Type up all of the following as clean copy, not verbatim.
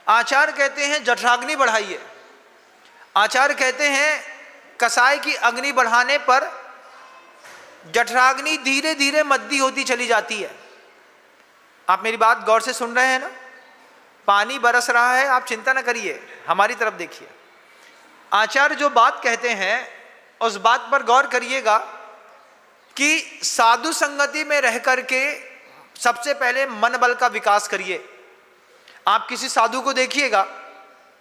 आचार्य कहते हैं जठराग्नि बढ़ाइए। आचार्य कहते हैं कसाय की अग्नि बढ़ाने पर जठराग्नि धीरे धीरे मद्दी होती चली जाती है। आप मेरी बात गौर से सुन रहे हैं ना? पानी बरस रहा है, आप चिंता न करिए, हमारी तरफ देखिए। आचार्य जो बात कहते हैं उस बात पर गौर करिएगा कि साधु संगति में रह करके सबसे पहले मन बल का विकास करिए। आप किसी साधु को देखिएगा,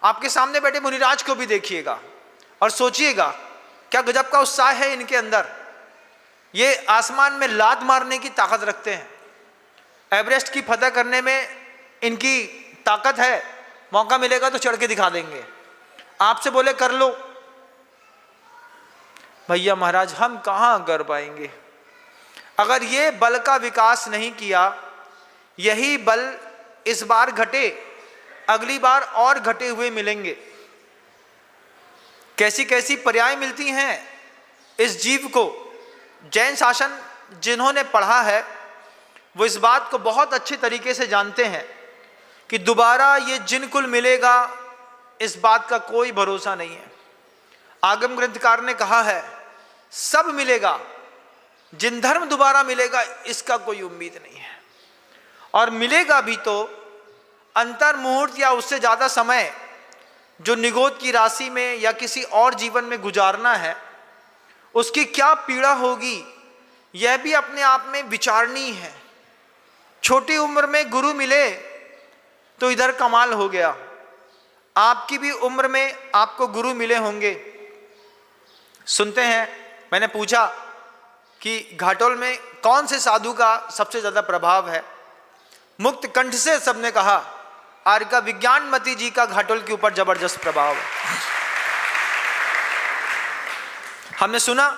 आपके सामने बैठे मुनिराज को भी देखिएगा और सोचिएगा क्या गजब का उत्साह है इनके अंदर। ये आसमान में लात मारने की ताकत रखते हैं, एवरेस्ट की फतह करने में इनकी ताकत है, मौका मिलेगा तो चढ़ के दिखा देंगे। आपसे बोले कर लो, भैया महाराज हम कहाँ कर पाएंगे। अगर ये बल का विकास नहीं किया, यही बल इस बार घटे, अगली बार और घटे हुए मिलेंगे। कैसी कैसी पर्याय मिलती हैं इस जीव को। जैन शासन जिन्होंने पढ़ा है वो इस बात को बहुत अच्छे तरीके से जानते हैं कि दोबारा ये जिनकुल मिलेगा इस बात का कोई भरोसा नहीं है। आगम ग्रंथकार ने कहा है सब मिलेगा, जिन धर्म दोबारा मिलेगा इसका कोई उम्मीद नहीं है। और मिलेगा भी तो अंतर मुहूर्त या उससे ज़्यादा समय जो निगोद की राशि में या किसी और जीवन में गुजारना है, उसकी क्या पीड़ा होगी यह भी अपने आप में विचारणीय है। छोटी उम्र में गुरु मिले तो इधर कमाल हो गया। आपकी भी उम्र में आपको गुरु मिले होंगे। सुनते हैं, मैंने पूछा कि घाटोल में कौन से साधु का सबसे ज़्यादा प्रभाव है। मुक्त कंठ से सबने कहा आर्य का विज्ञानमती जी का घाटोल के ऊपर जबरदस्त प्रभाव है। हमने सुना,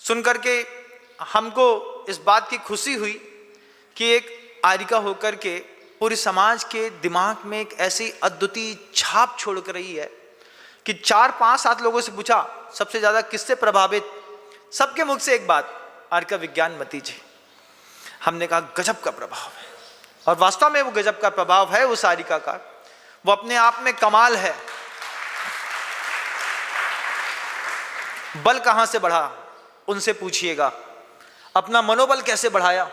सुन करके हमको इस बात की खुशी हुई कि एक आर्यिका होकर के पूरे समाज के दिमाग में एक ऐसी अद्वितीय छाप छोड़ कर रही है कि 4-5-7 लोगों से पूछा सबसे ज़्यादा किससे प्रभावित, सबके मुख से एक बात, आर्य का विज्ञानमती जी। हमने कहा गजब का प्रभाव है, और वास्तव में वो गजब का प्रभाव है उस आर्यिका का। वो अपने आप में कमाल है। बल कहाँ से बढ़ा उनसे पूछिएगा, अपना मनोबल कैसे बढ़ाया,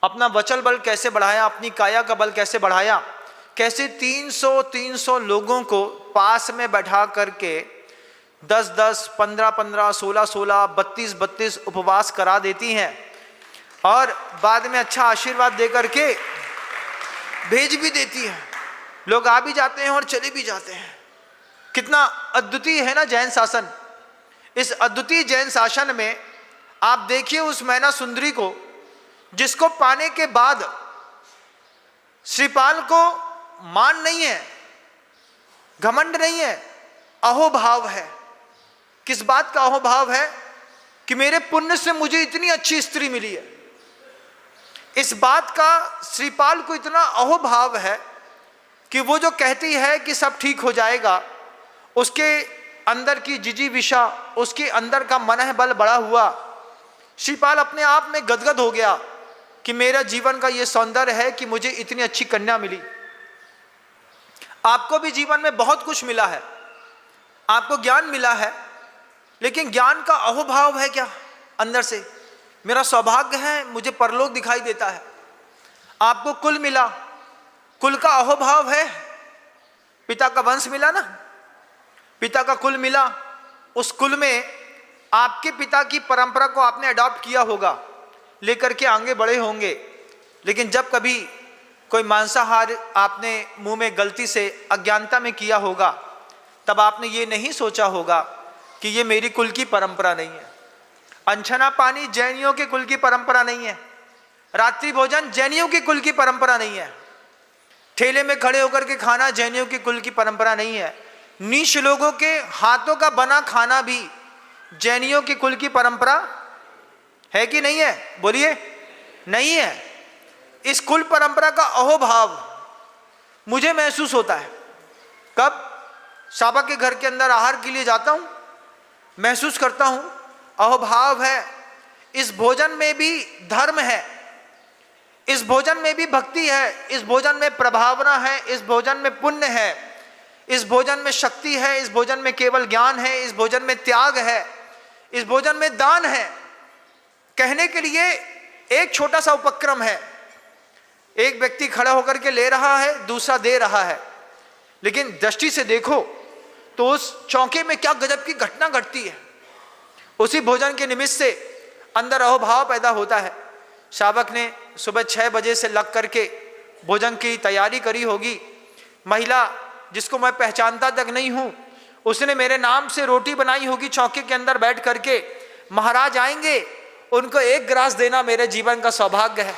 अपना वचन बल कैसे बढ़ाया, अपनी काया का बल कैसे बढ़ाया, कैसे 300 लोगों को पास में बैठा करके 10-10, 15-15, 16-16, 32-32 उपवास करा देती हैं और बाद में अच्छा आशीर्वाद दे करके भेज भी देती हैं। लोग आ भी जाते हैं और चले भी जाते हैं। कितना अद्वितीय है ना जैन शासन। इस अद्वितीय जैन शासन में आप देखिए उस मैना सुंदरी को, जिसको पाने के बाद श्रीपाल को मान नहीं है, घमंड नहीं है, अहोभाव है। किस बात का अहोभाव है? कि मेरे पुण्य से मुझे इतनी अच्छी स्त्री मिली है। इस बात का श्रीपाल को इतना अहोभाव है कि वो जो कहती है कि सब ठीक हो जाएगा, उसके अंदर की जिजीविषा, उसके अंदर का मन बल बढ़ा हुआ। श्रीपाल अपने आप में गदगद हो गया कि मेरा जीवन का ये सौंदर्य है कि मुझे इतनी अच्छी कन्या मिली। आपको भी जीवन में बहुत कुछ मिला है, आपको ज्ञान मिला है, लेकिन ज्ञान का अहोभाव है क्या अंदर से? मेरा सौभाग्य है, मुझे परलोक दिखाई देता है। आपको कुल मिला, कुल का अहोभाव है। पिता का वंश मिला ना, पिता का कुल मिला। उस कुल में आपके पिता की परंपरा को आपने अडॉप्ट किया होगा, लेकर के आगे बढ़े होंगे। लेकिन जब कभी कोई मांसाहार आपने मुंह में गलती से अज्ञानता में किया होगा, तब आपने ये नहीं सोचा होगा कि ये मेरी कुल की परंपरा नहीं है। अनछना पानी जैनियों के कुल की परंपरा नहीं है। रात्रि भोजन जैनियों की कुल की परंपरा नहीं है। ठेले में खड़े होकर के खाना जैनियों की कुल की परंपरा नहीं है। नीच लोगों के हाथों का बना खाना भी जैनियों की कुल की परंपरा है कि नहीं है? बोलिए, नहीं है। इस कुल परंपरा का अहोभाव मुझे महसूस होता है। कब साबा के घर के अंदर आहार के लिए जाता हूं, महसूस करता हूं अहोभाव है। इस भोजन में भी धर्म है, इस भोजन में भी भक्ति है, इस भोजन में प्रभावना है, इस भोजन में पुण्य है, इस भोजन में शक्ति है, इस भोजन में केवल ज्ञान है, इस भोजन में त्याग है, इस भोजन में दान है। कहने के लिए एक छोटा सा उपक्रम है, एक व्यक्ति खड़ा होकर के ले रहा है, दूसरा दे रहा है, लेकिन दृष्टि से देखो तो उस चौके में क्या गजब की घटना घटती है। उसी भोजन के निमित्त से अंदर अहोभाव पैदा होता है। शावक ने सुबह 6 बजे से लग करके भोजन की तैयारी करी होगी। महिला जिसको मैं पहचानता तक नहीं हूं, उसने मेरे नाम से रोटी बनाई होगी चौके के अंदर बैठ करके। महाराज आएंगे, उनको एक ग्रास देना मेरे जीवन का सौभाग्य है।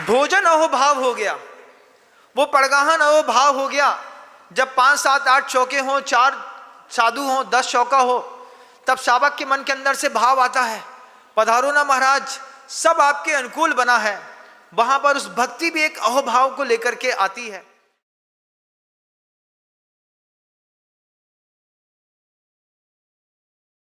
भोजन अहोभाव हो गया, वो पड़गाहन अहोभाव हो गया। जब 5, 7, 8 चौके हों, 4 साधु हों, 10 चौका हो, तब शावक के मन के अंदर से भाव आता है, पधारो ना महाराज, सब आपके अनुकूल बना है। वहां पर उस भक्ति भी एक अहोभाव को लेकर के आती है।